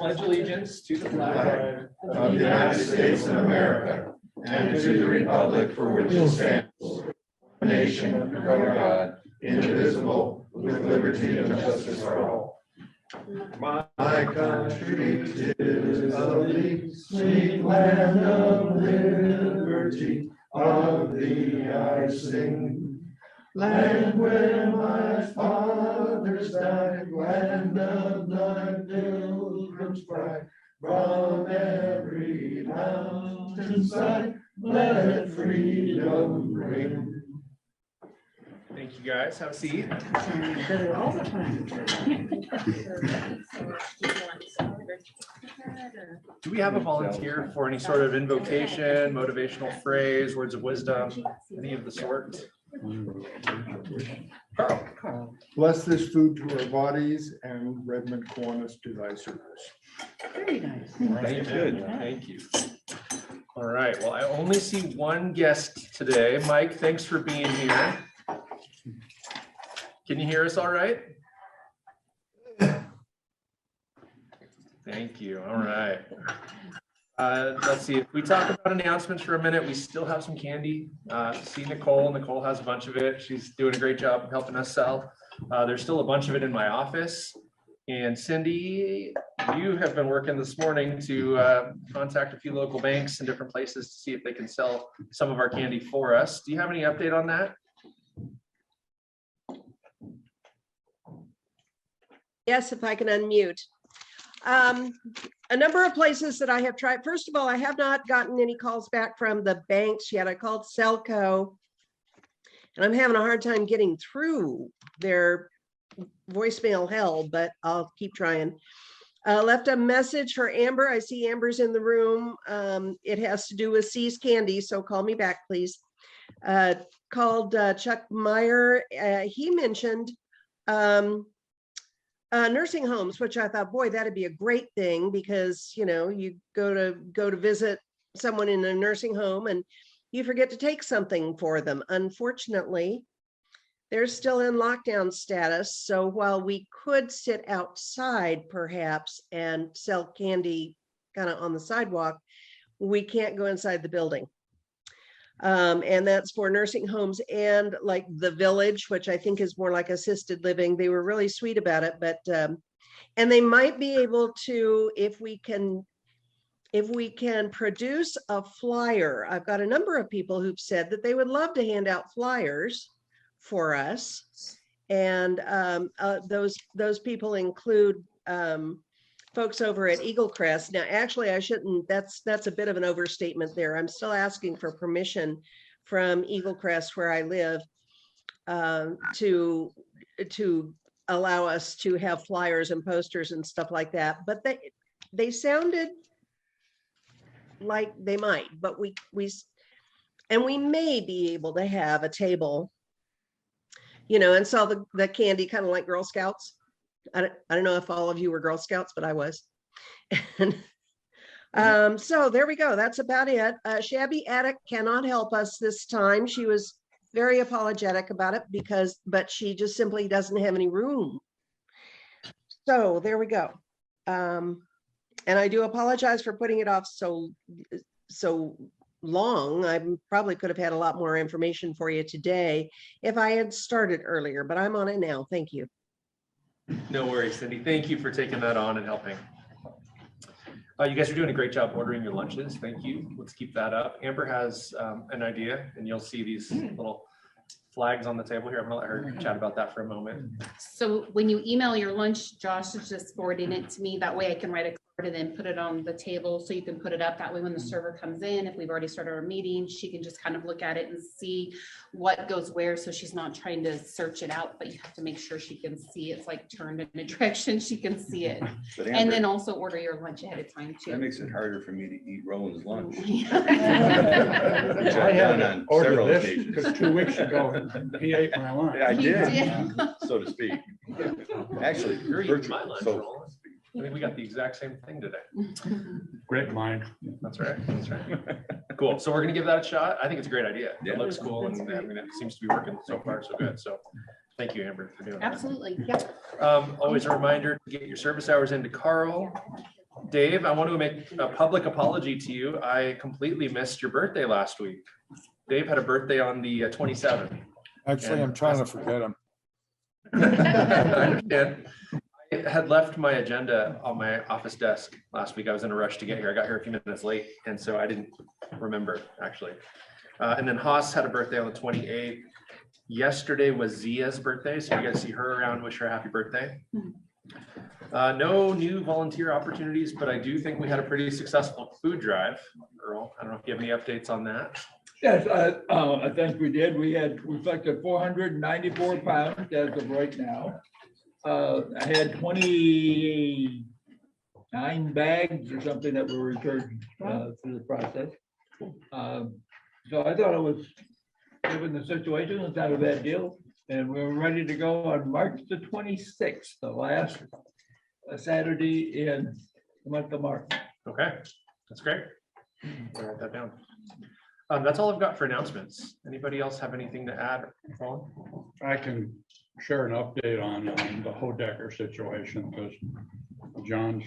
pledge allegiance to the flag of the United States of America and to the republic for which it stands, one nation under God, indivisible, with liberty and justice for all. My country is of thee, sweet land of liberty, of thee I sing. Land where my fathers died, land of thy pilgrims' pride, from every mountainside, let freedom ring. Thank you guys. Have a seat. All the time. Do we have a volunteer for any sort of invocation, motivational phrase, words of wisdom, any of the sort? Carl. Bless this food to our bodies and Redmond Kiwanis to thy service. Very nice. Thank you. Thank you. All right. Well, I only see one guest today. Mike, thanks for being here. Can you hear us all right? Thank you. All right. Let's see, if we talk about announcements for a minute, we still have some candy. See Nicole. Nicole has a bunch of it. She's doing a great job helping us sell. There's still a bunch of it in my office. And Cindy, you have been working this morning to contact a few local banks and different places to see if they can sell some of our candy for us. Do you have any update on that? Yes, if I can unmute. A number of places that I have tried. First of all, I have not gotten any calls back from the banks yet. I called Selco and I'm having a hard time getting through their voicemail hell, but I'll keep trying. Left a message for Amber. I see Amber's in the room. It has to do with C's Candy, so call me back, please. Called Chuck Meyer. He mentioned nursing homes, which I thought, boy, that'd be a great thing because, you know, you go to visit someone in a nursing home and you forget to take something for them. Unfortunately, they're still in lockdown status. So while we could sit outside perhaps and sell candy kind of on the sidewalk, we can't go inside the building. And that's for nursing homes and like the Village, which I think is more like assisted living. They were really sweet about it, but and they might be able to, if we can produce a flyer. I've got a number of people who've said that they would love to hand out flyers for us, and those people include folks over at Eagle Crest. Now, actually, I shouldn't, that's a bit of an overstatement there. I'm still asking for permission from Eagle Crest, where I live, to allow us to have flyers and posters and stuff like that. But they sounded like they might, but we may be able to have a table, you know, and sell the candy kind of like Girl Scouts. I don't know if all of you were Girl Scouts, but I was. And so there we go. That's about it. Shabby Attic cannot help us this time. She was very apologetic about it but she just simply doesn't have any room. So there we go. And I do apologize for putting it off so long. I probably could have had a lot more information for you today if I had started earlier, but I'm on it now. Thank you. No worries, Cindy. Thank you for taking that on and helping. You guys are doing a great job ordering your lunches. Thank you. Let's keep that up. Amber has an idea, and you'll see these little flags on the table here. I'm gonna let her chat about that for a moment. So when you email your lunch, Josh is just forwarding it to me. That way I can write a card and then put it on the table so you can put it up. That way when the server comes in, if we've already started our meeting, she can just kind of look at it and see what goes where. So she's not trying to search it out, but you have to make sure she can see it's like turned in a direction she can see it. But Amber, and then also order your lunch ahead of time too. that makes it harder for me to eat Roland's lunch. Yeah. Which I've done on several occasions. Because 2 weeks ago, he ate my lunch. Yeah, I He did, did. so to speak. Actually, You're eating virtually, my lunch, so Roland. I think we got the exact same thing today. Great mind. That's right. That's right. Cool. So we're gonna give that a shot. I think it's a great idea. Yeah. It looks cool, and I mean, it seems to be working so far so good. So thank you, Amber, for doing that. Absolutely. Yeah. Always a reminder to get your service hours into Carl. Dave, I want to make a public apology to you. I completely missed your birthday last week. Dave had a birthday on the 27th. Actually, I'm trying to forget him. I understand. I had left my agenda on my office desk last week. I was in a rush to get here. I got here a few minutes late, and so I didn't remember, actually. And then Haas had a birthday on the 28th. Yesterday was Zia's birthday, so you guys see her around, wish her a happy birthday. No new volunteer opportunities, but I do think we had a pretty successful food drive. Earl, I don't know if you have any updates on that. Yes, I think we did. We collected 494 pounds as of right now. I had 29 bags or something that were returned through the process. So I thought it was, given the situation, it's not a bad deal. And we're ready to go on March the 26th, the last Saturday in the month of March. Okay, that's great. I'll write that down. That's all I've got for announcements. Anybody else have anything to add? I can share an update on the Hodecker situation because John's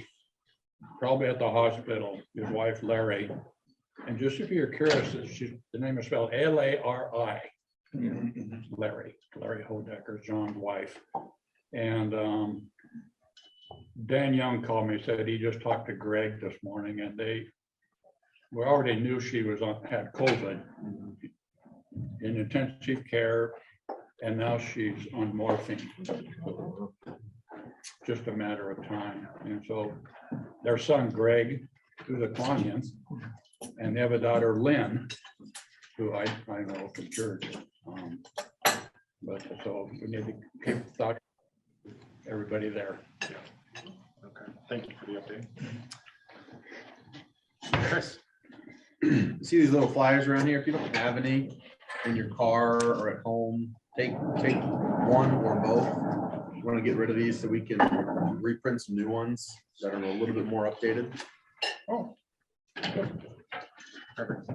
probably at the hospital, his wife Larry. And just if you're curious, the name is spelled L-A-R-I. Larry Hodecker, John's wife. And Dan Young called me, said he just talked to Greg this morning and we already knew she had COVID in intensive care, and now she's on morphine. So just a matter of time. And so their son Greg, who's a Kiwanis, and they have a daughter Lynn, who I know from church. But so we need to keep talking to everybody there. Okay, thank you for the update. Chris. See these little flyers around here? If you don't have any in your car or at home, take one or both. We want to get rid of these so we can reprint some new ones that are a little bit more updated. Oh, perfect.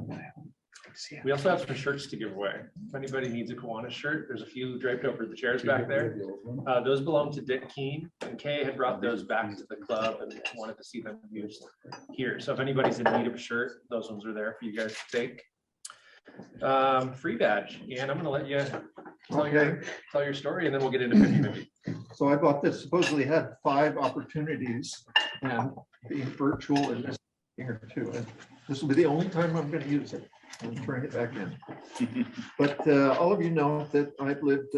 We also have some shirts to give away. If anybody needs a Kiwanis shirt, there's a few draped over the chairs back there. Those belong to Dick Keene, and Kay had brought those back to the club and wanted to see them used here. So if anybody's in need of a shirt, those ones are there for you guys to take. Free badge, and I'm going to let you tell your story, and then we'll get into 50-50. So I bought this, supposedly had 5 opportunities, and being virtual and this here too. And this will be the only time I'm going to use it. I'm turning it back in. But all of you know that I've lived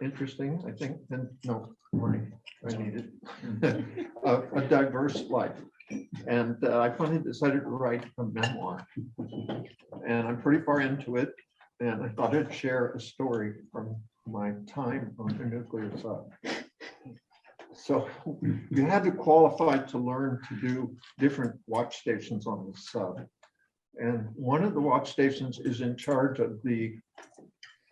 interesting, I think, and no, morning, I need it, a diverse life. And I finally decided to write a memoir. And I'm pretty far into it. And I thought I'd share a story from my time on the nuclear sub. So you had to qualify to learn to do different watch stations on the sub. And one of the watch stations is in charge of the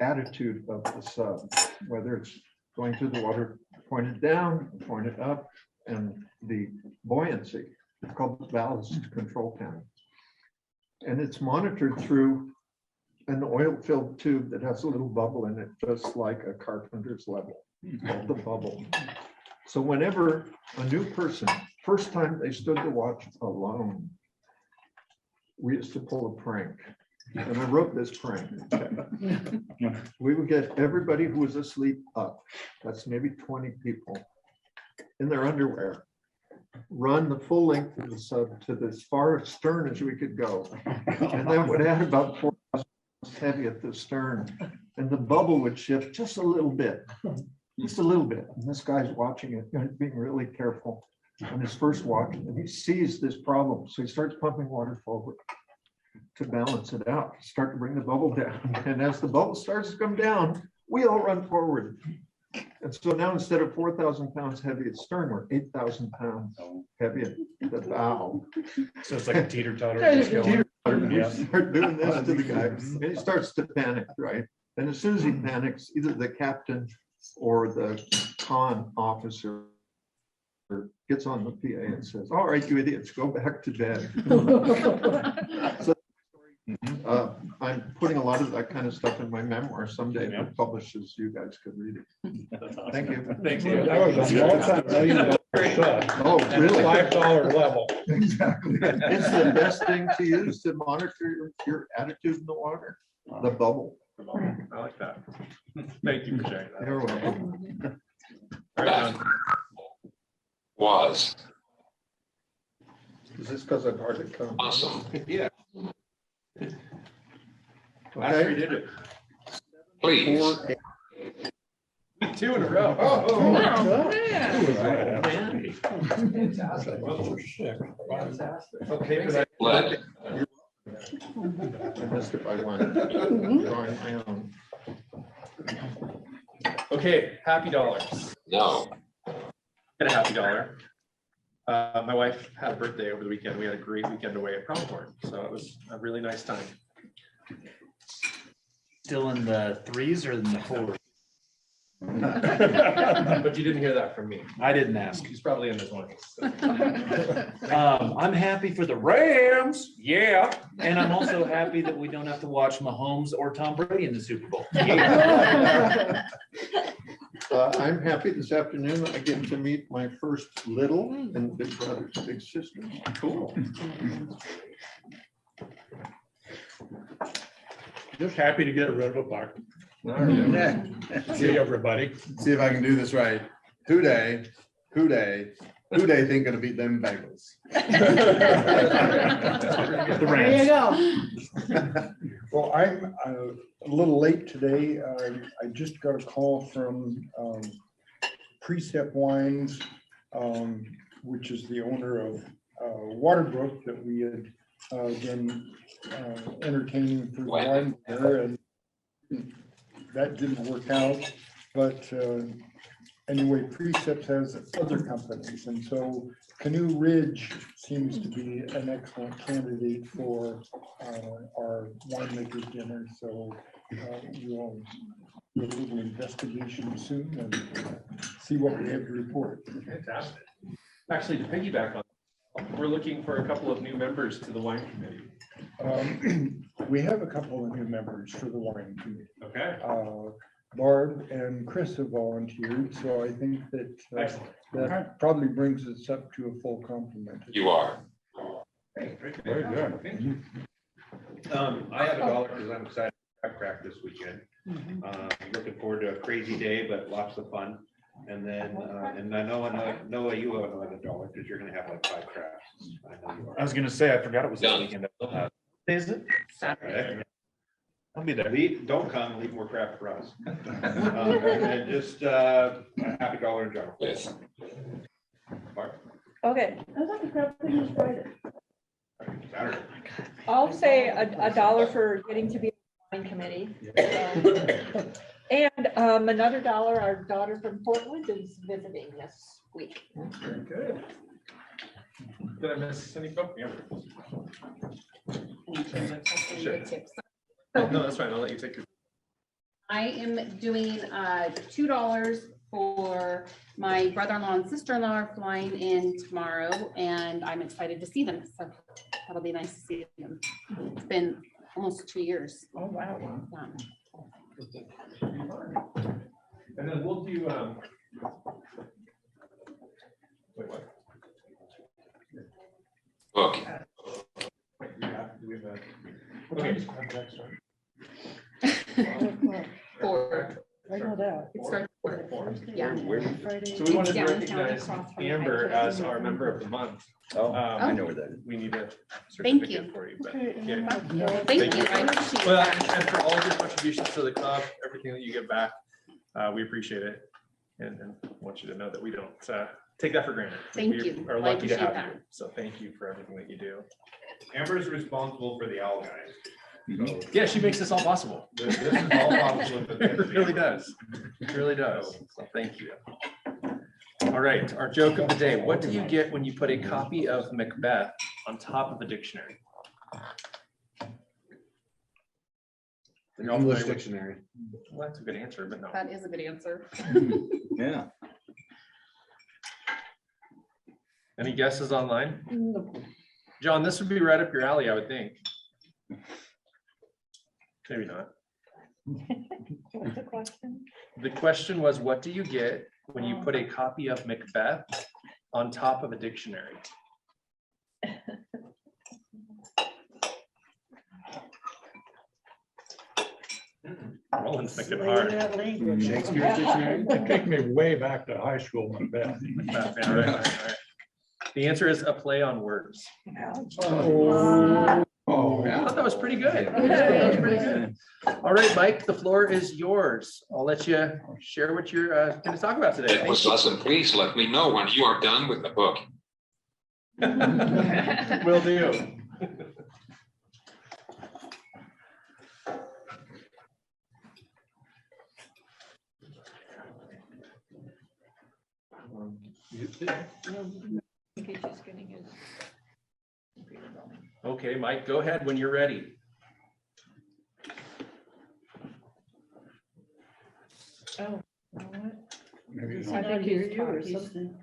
attitude of the sub, whether it's going through the water pointed down, pointed up, and the buoyancy. It's called the ballast control panel. And it's monitored through an oil-filled tube that has a little bubble in it, just like a carpenter's level, called the bubble. So whenever a new person, first time they stood the watch alone, we used to pull a prank. And I wrote this prank. We would get everybody who was asleep up. That's maybe 20 people in their underwear. Run the full length of the sub to as far astern as we could go. And that would add about 4,000 pounds heavy at the stern. And the bubble would shift just a little bit. Just a little bit. And this guy's watching it, being really careful on his first watch. And he sees this problem. So he starts pumping water forward to balance it out, start to bring the bubble down. And as the bubble starts to come down, we all run forward. And so now instead of 4,000 pounds heavy at stern, we're 8,000 pounds heavy at the bow. So it's like a teeter-totter. We start doing this to the guy, and he starts to panic, right? And as soon as he panics, either the captain or the con officer gets on the PA and says, "All right, you idiots, go back to bed." So the story I'm putting a lot of that kind of stuff in my memoir someday. If it publishes, you guys could read it. Thank you. Thanks. That was a multi-million-dollar stuff. Oh, And really? $5 level. Exactly. It's the best thing to use to monitor your attitude in the water, the bubble. I like that. Thank you for sharing that. You're welcome. All right, John. Was Is this because I'm hard to come? awesome. Yeah. Okay. did it. Please. 2 in a row. Okay, but Led. I missed it by one. Drawing my own. okay, happy dollars. No. Get a happy dollar. My wife had a birthday over the weekend. We had a great weekend away at Pronghorn, so it was a really nice time. Still in the 3s or in the 4s? But you didn't hear that from me. I didn't ask. He's probably in the 20s. I'm happy for the Rams, yeah, and I'm also happy that we don't have to watch Mahomes or Tom Brady in the Super Bowl. I'm happy this afternoon I get to meet my first little and big brother's big sister. Cool. Just happy to get rid of a buck. All right. See everybody. See if I can do this right. Who day thinking to beat them Bengals? The There Rams. you go. Well, I'm a little late today. I just got a call from Precept Wines, which is the owner of Waterbrook that we had been entertaining for the wine there, and that didn't work out. But anyway, Precept has other companies, and so Canoe Ridge seems to be an excellent candidate for our winemaker dinner. So we'll do a little investigation soon and see what we have to report. Fantastic. Actually, to piggyback on, we're looking for a couple of new members to the wine committee. We have a couple of new members for the wine committee. Okay. Barb and Chris have volunteered, so I think that Excellent. that probably brings us up to a full complement. You are. Very good. Thank you. I have a dollar because I'm excited to crack this weekend. Looking forward to a crazy day, but lots of fun. And then, and I know Noah, you have another dollar because you're gonna have like 5 crafts. I know you are. I was gonna say, I forgot it was this Done. weekend. Is it? Saturday. I'll be there. Don't come, leave more crap for us. And just a happy dollar in general. Yes. Mark, Okay. I thought the crap thing was Friday. Saturday. I'll say a dollar for getting to be on the wine committee. And another $1, our daughter from Portland is visiting this week. Very good. Did I miss any? Oh, yeah. Sure. No, that's fine. I'll let you take your. I am doing $2 for my brother-in-law and sister-in-law are flying in tomorrow, and I'm excited to see them. So that'll be nice to see them. It's been almost 2 years. Oh, wow. And then we'll do. Wait, what? Book. Wait, do we have a? What time does contract start? 4. I know that. It starts 4. Yeah. Friday. So we wanted to Downtown recognize across from Amber the as our member of the month. Oh, I know where that is. We need a Thank you. certificate for you, but Okay, yeah. Thank you. I appreciate Well, that. and for all of your contributions to the club, everything that you give back, we appreciate it. And want you to know that we don't take that for granted. Thank We you. are I lucky to appreciate have that. you. So thank you for everything that you do. Amber's responsible for the owl guys. So Yeah, she makes this all possible. this is all possible. It really does. It really does. So thank you. All right, our joke of the day. What do you get when you put a copy of Macbeth on top of a dictionary? An English dictionary. Well, that's a good answer, but no. That is a good answer. Yeah. Any guesses online? John, this would be right up your alley, I would think. Maybe not. What's the question? The question was, what do you get when you put a copy of Macbeth on top of a dictionary? Roland's thinking hard. Shakespeare's dictionary? It took me way back to high school, Macbeth. Macbeth, yeah, all right. The answer is a play on words. Oh, I yeah. thought that was pretty good. That was pretty good. All right, Mike, the floor is yours. I'll let you share what you're going to talk about today. It was awesome. Please let me know when you are done with the book. Will do. Okay, Mike, go ahead when you're ready. Oh, you know what? Maybe I not. can hear you or something.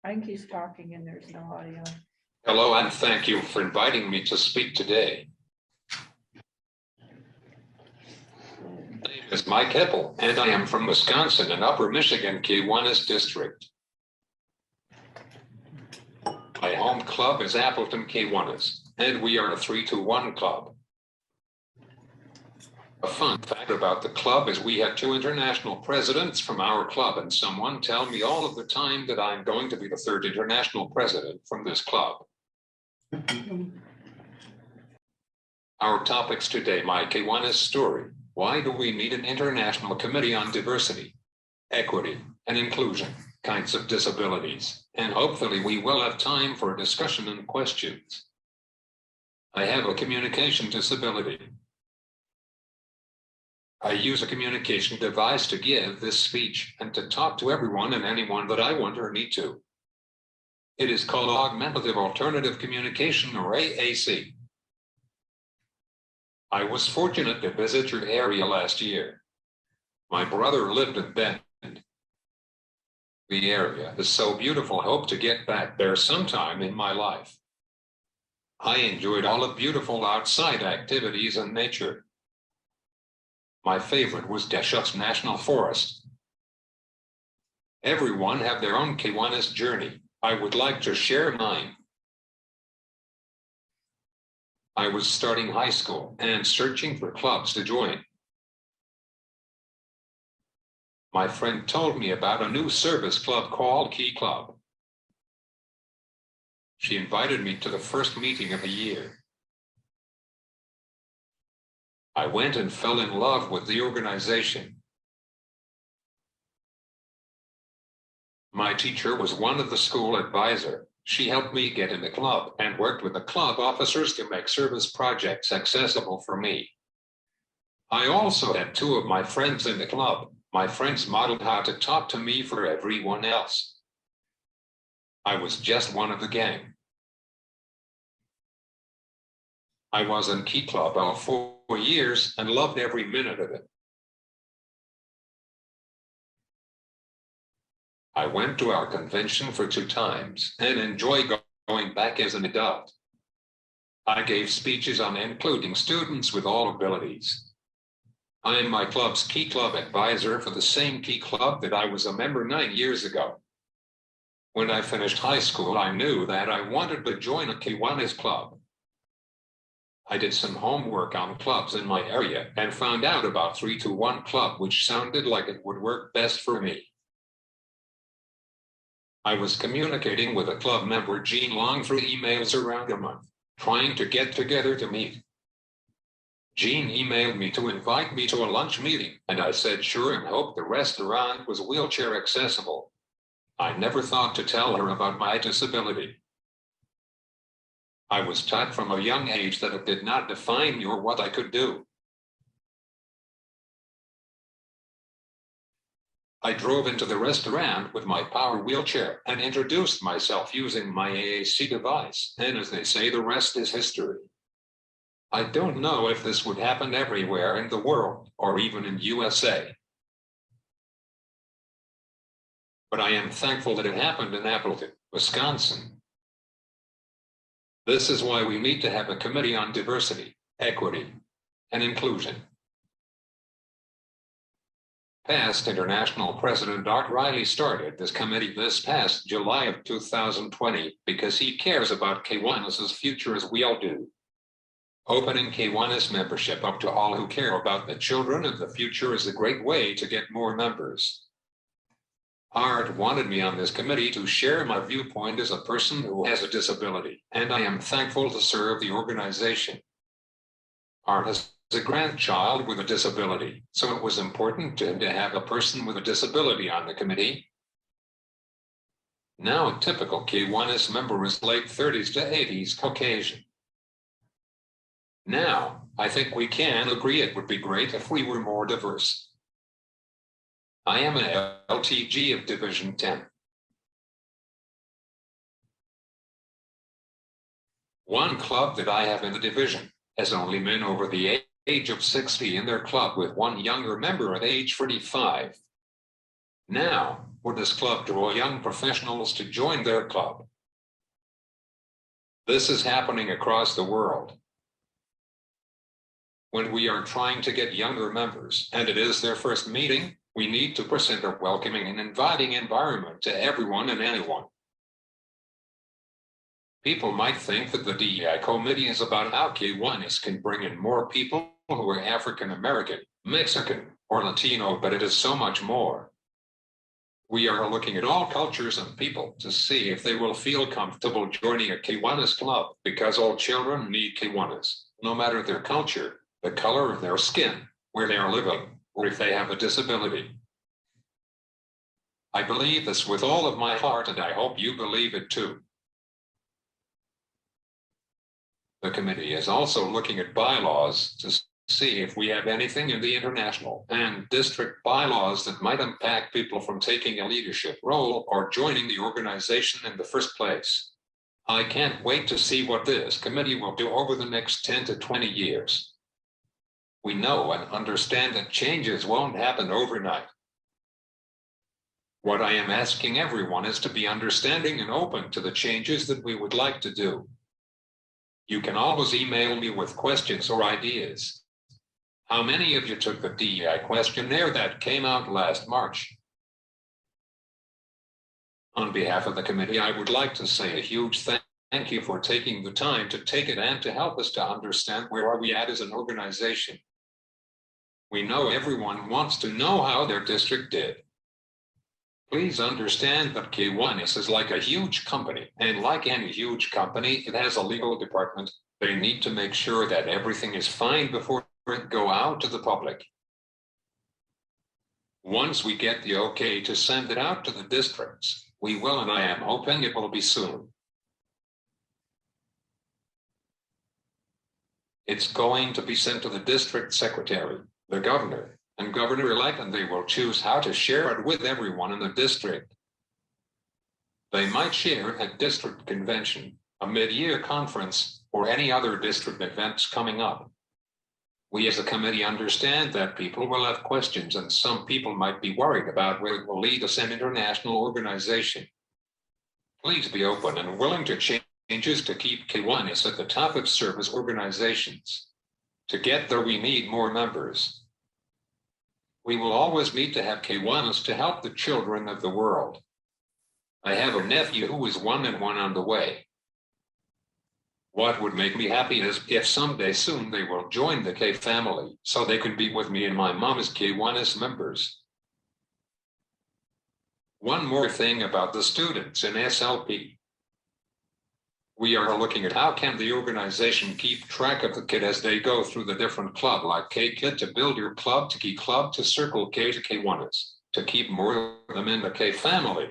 I think he's talking and there's no audio. Hello, and thank you for inviting me to speak today. My name is Mike Hipple, and I am from Wisconsin in Upper Michigan, Kiwanis District. My home club is Appleton Kiwanis, and we are a 3-1 club. A fun fact about the club is we had 2 international presidents from our club, and someone tell me all of the time that I'm going to be the 3rd international president from this club. Our topics today, my Kiwanis story. Why do we need an international committee on diversity, equity, and inclusion, kinds of disabilities? And hopefully we will have time for a discussion and questions. I have a communication disability. I use a communication device to give this speech and to talk to everyone and anyone that I want or need to. It is called Augmentative Alternative Communication, or AAC. I was fortunate to visit your area last year. My brother lived in Bend. The area is so beautiful. I hope to get back there sometime in my life. I enjoyed all the beautiful outside activities and nature. My favorite was Deschutes National Forest. Everyone have their own Kiwanis journey. I would like to share mine. I was starting high school and searching for clubs to join. My friend told me about a new service club called Key Club. She invited me to the first meeting of the year. I went and fell in love with the organization. My teacher was one of the school advisor. She helped me get in the club and worked with the club officers to make service projects accessible for me. I also had 2 of my friends in the club. My friends modeled how to talk to me for everyone else. I was just one of the gang. I was in Key Club all 4 years and loved every minute of it. I went to our convention for 2 times and enjoy going back as an adult. I gave speeches on including students with all abilities. I am my club's Key Club advisor for the same Key Club that I was a member 9 years ago. When I finished high school, I knew that I wanted to join a Kiwanis club. I did some homework on clubs in my area and found out about 3-1 Club, which sounded like it would work best for me. I was communicating with a club member, Jean Long, through emails around a month, trying to get together to meet. Jean emailed me to invite me to a lunch meeting, and I said sure and hoped the restaurant was wheelchair accessible. I never thought to tell her about my disability. I was taught from a young age that it did not define me or what I could do. I drove into the restaurant with my power wheelchair and introduced myself using my AAC device, and as they say, the rest is history. I don't know if this would happen everywhere in the world or even in USA. But I am thankful that it happened in Appleton, Wisconsin. This is why we need to have a committee on diversity, equity, and inclusion. Past International President Art Riley started this committee this past July of 2020 because he cares about Kiwanis' future as we all do. Opening Kiwanis membership up to all who care about the children of the future is a great way to get more members. Art wanted me on this committee to share my viewpoint as a person who has a disability, and I am thankful to serve the organization. Art has a grandchild with a disability, so it was important to him to have a person with a disability on the committee. Now a typical Kiwanis member is late 30s to 80s Caucasian. Now, I think we can agree it would be great if we were more diverse. I am an LTG of Division 10. One club that I have in the division has only men over the age of 60 in their club, with one younger member at age 45. Now, would this club draw young professionals to join their club? This is happening across the world. When we are trying to get younger members, and it is their first meeting, we need to present a welcoming and inviting environment to everyone and anyone. People might think that the DEI committee is about how Kiwanis can bring in more people who are African American, Mexican, or Latino, but it is so much more. We are looking at all cultures and people to see if they will feel comfortable joining a Kiwanis club, because all children need Kiwanis, no matter their culture, the color of their skin, where they are living, or if they have a disability. I believe this with all of my heart, and I hope you believe it too. The committee is also looking at bylaws to see if we have anything in the international and district bylaws that might impact people from taking a leadership role or joining the organization in the first place. I can't wait to see what this committee will do over the next 10 to 20 years. We know and understand that changes won't happen overnight. What I am asking everyone is to be understanding and open to the changes that we would like to do. You can always email me with questions or ideas. How many of you took the DEI questionnaire that came out last March? On behalf of the committee, I would like to say a huge thank you for taking the time to take it and to help us to understand where are we at as an organization. We know everyone wants to know how their district did. Please understand that Kiwanis is like a huge company, and like any huge company, it has a legal department. They need to make sure that everything is fine before it go out to the public. Once we get the okay to send it out to the districts, we will, and I am hoping it will be soon. It's going to be sent to the district secretary, the governor, and governor-elect, and they will choose how to share it with everyone in the district. They might share it at district convention, a mid-year conference, or any other district events coming up. We as a committee understand that people will have questions, and some people might be worried about where it will lead us an international organization. Please be open and willing to changes to keep Kiwanis at the top of service organizations. To get there, we need more members. We will always need to have Kiwanis to help the children of the world. I have a nephew who is 1 and 1 on the way. What would make me happy is if someday soon they will join the K family, so they can be with me and my mom as Kiwanis members. One more thing about the students in SLP. We are looking at how can the organization keep track of the kid as they go through the different club, like K-Kid to build your club, to Key Club, to Circle K, to Kiwanis, to keep more of them in the K family.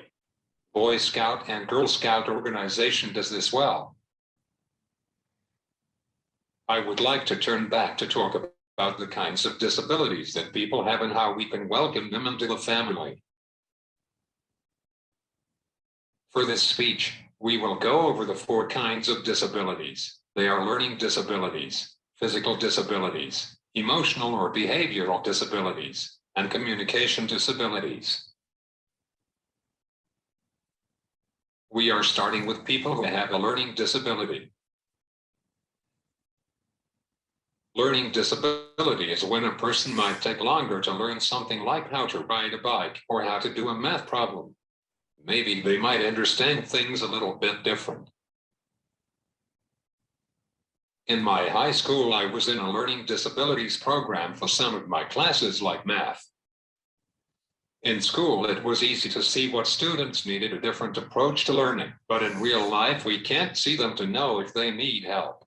Boy Scout and Girl Scout organization does this well. I would like to turn back to talk about the kinds of disabilities that people have and how we can welcome them into the family. For this speech, we will go over the 4 kinds of disabilities. They are learning disabilities, physical disabilities, emotional or behavioral disabilities, and communication disabilities. We are starting with people who have a learning disability. Learning disability is when a person might take longer to learn something like how to ride a bike or how to do a math problem. Maybe they might understand things a little bit different. In my high school, I was in a learning disabilities program for some of my classes like math. In school, it was easy to see what students needed a different approach to learning, but in real life, we can't see them to know if they need help.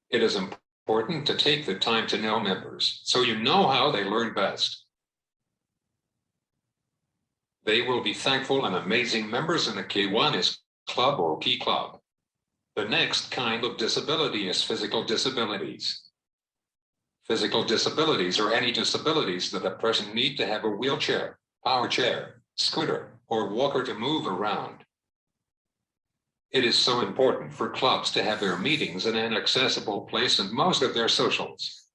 It is important to take the time to know members so you know how they learn best. They will be thankful and amazing members in a Kiwanis club or Key club. The next kind of disability is physical disabilities. Physical disabilities are any disabilities that a person needs to have a wheelchair, power chair, scooter, or walker to move around. It is so important for clubs to have their meetings in an accessible place and most of their socials.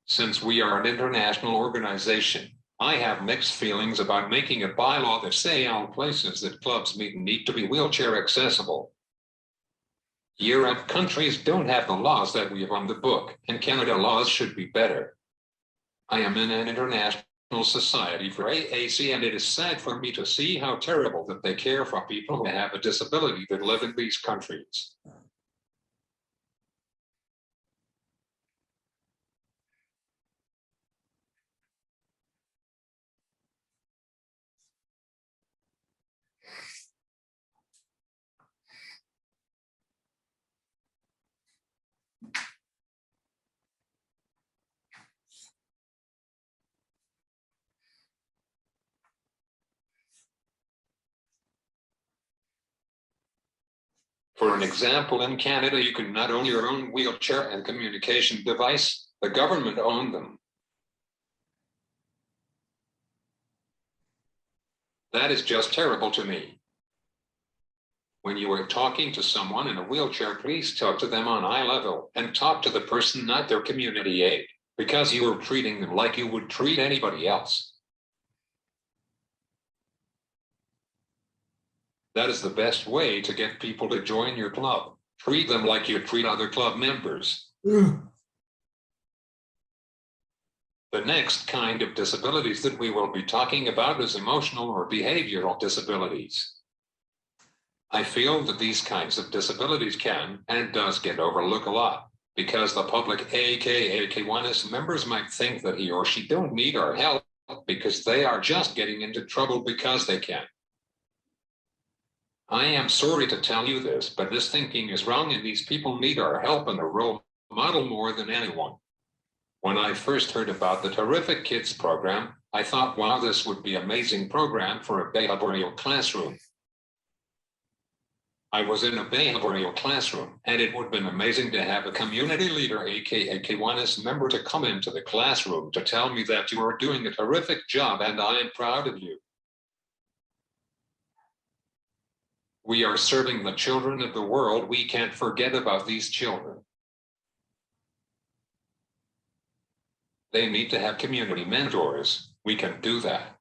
Since we are an international organization, I have mixed feelings about making a bylaw that say all places that clubs meet need to be wheelchair accessible. Europe countries don't have the laws that we have on the book, and Canada laws should be better. I am in an international society for AAC, and it is sad for me to see how terrible that they care for people who have a disability that live in these countries. For an example, in Canada, you can not own your own wheelchair and communication device, the government owned them. That is just terrible to me. When you are talking to someone in a wheelchair, please talk to them on eye level and talk to the person, not their community aid, because you are treating them like you would treat anybody else. That is the best way to get people to join your club. Treat them like you treat other club members. The next kind of disabilities that we will be talking about is emotional or behavioral disabilities. I feel that these kinds of disabilities can and does get overlooked a lot because the public, aka Kiwanis members, might think that he or she don't need our help because they are just getting into trouble because they can. I am sorry to tell you this, but this thinking is wrong and these people need our help and a role model more than anyone. When I first heard about the Terrific Kids program, I thought, wow, this would be an amazing program for a behavioral classroom. I was in a behavioral classroom, and it would have been amazing to have a community leader, aka Kiwanis member, to come into the classroom to tell me that you are doing a terrific job and I am proud of you. We are serving the children of the world. We can't forget about these children. They need to have community mentors. We can do that.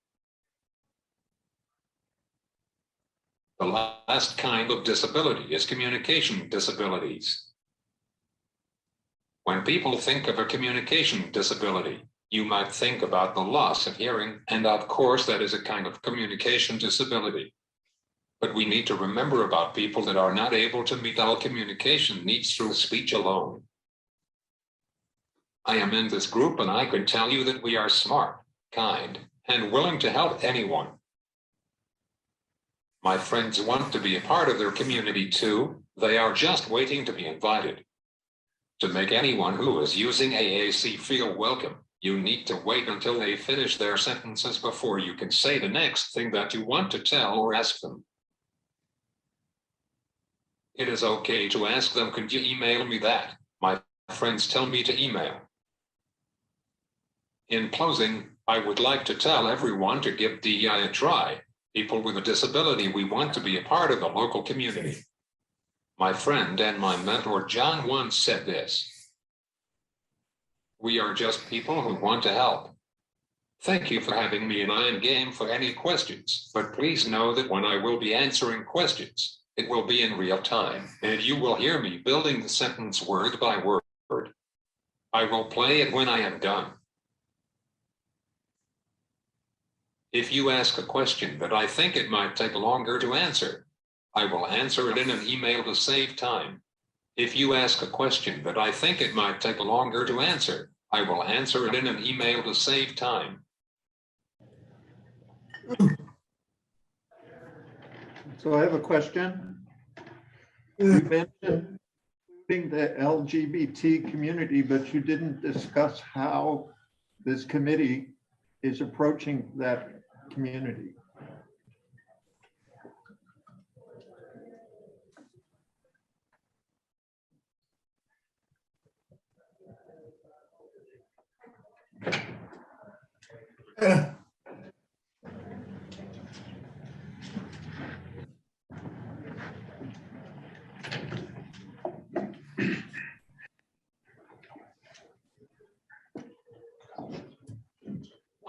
The last kind of disability is communication disabilities. When people think of a communication disability, you might think about the loss of hearing, and of course that is a kind of communication disability. But we need to remember about people that are not able to meet all communication needs through speech alone. I am in this group and I can tell you that we are smart, kind, and willing to help anyone. My friends want to be a part of their community too. They are just waiting to be invited. To make anyone who is using AAC feel welcome, you need to wait until they finish their sentences before you can say the next thing that you want to tell or ask them. It is okay to ask them, could you email me that? My friends tell me to email. In closing, I would like to tell everyone to give DEI a try. People with a disability, we want to be a part of the local community. My friend and my mentor, John, once said this: we are just people who want to help. Thank you for having me, and I am game for any questions, but please know that when I will be answering questions, It will be in real time, and you will hear me building the sentence word by word. I will play it when I am done. If you ask a question that I think it might take longer to answer, I will answer it in an email to save time. If you ask a question that I think it might take longer to answer, I will answer it in an email to save time. So I have a question. You mentioned including the LGBT community, but you didn't discuss how this committee is approaching that community.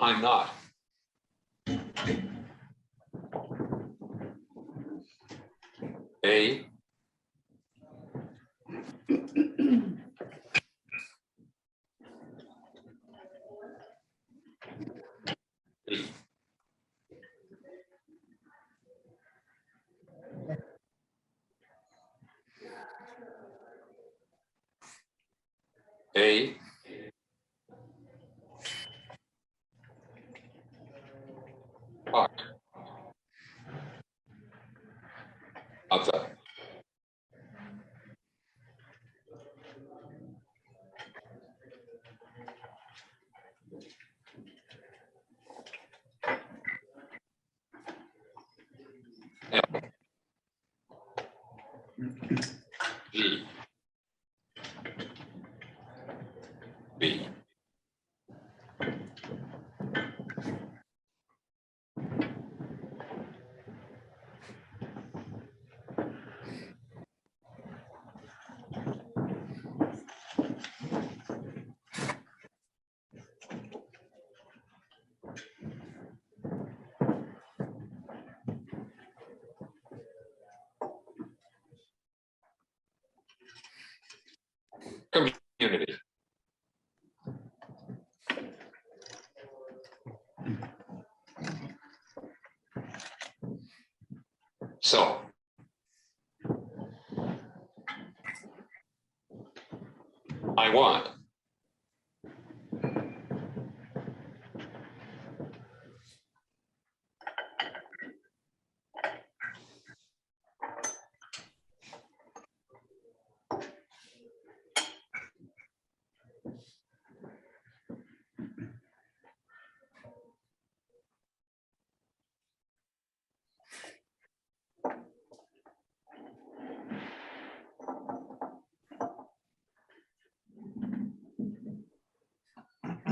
I'm not. A. B. A. Part of the L. G. B. Community. So, I want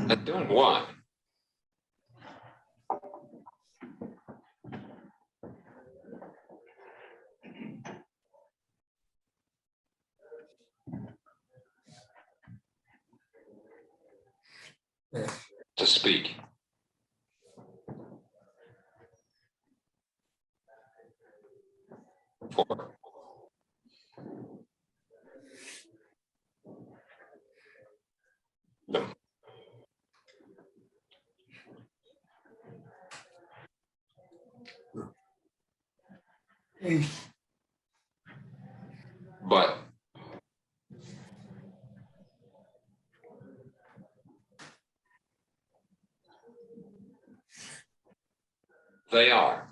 I don't want to speak. For them. But they are.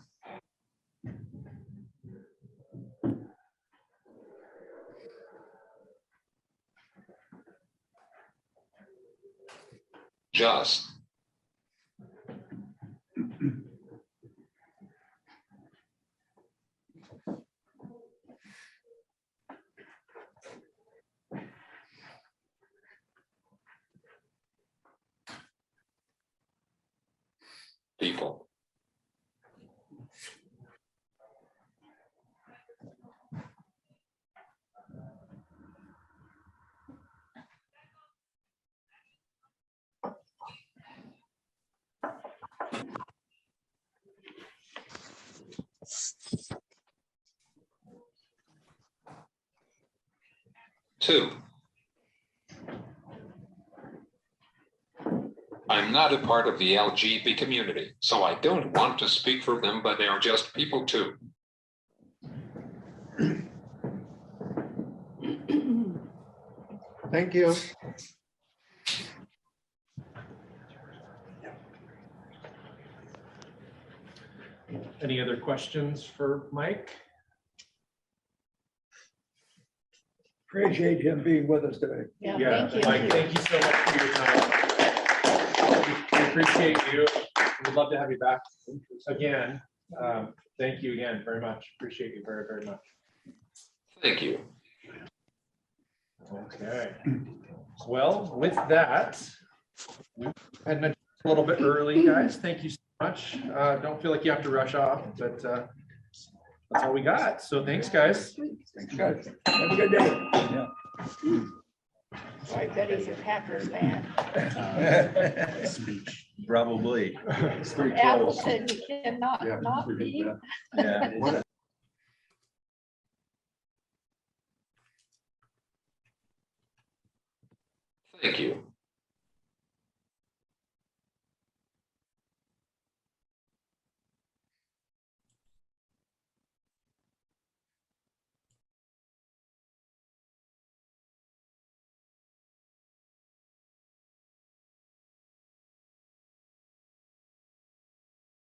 Just. People. 2. I'm not a part of the LGBT community, so I don't want to speak for them, but they are just people too. Thank you. Any other questions for Mike? Appreciate him being with us today. Yeah, thank you. Mike, thank you so much for your time. We appreciate you. We'd love to have you back again. Thank you again very much. Appreciate you very, very much. Thank you. Okay. Well, with that, we had mentioned a little bit early, guys. Thank you so much. Don't feel like you have to rush off, but that's all we got. So thanks, guys. Thanks, guys. Have a good day. Yeah. I bet he's a Packers fan. Probably. It's pretty close. Appleton cannot Yeah, not we did be. Yeah. What- Thank you.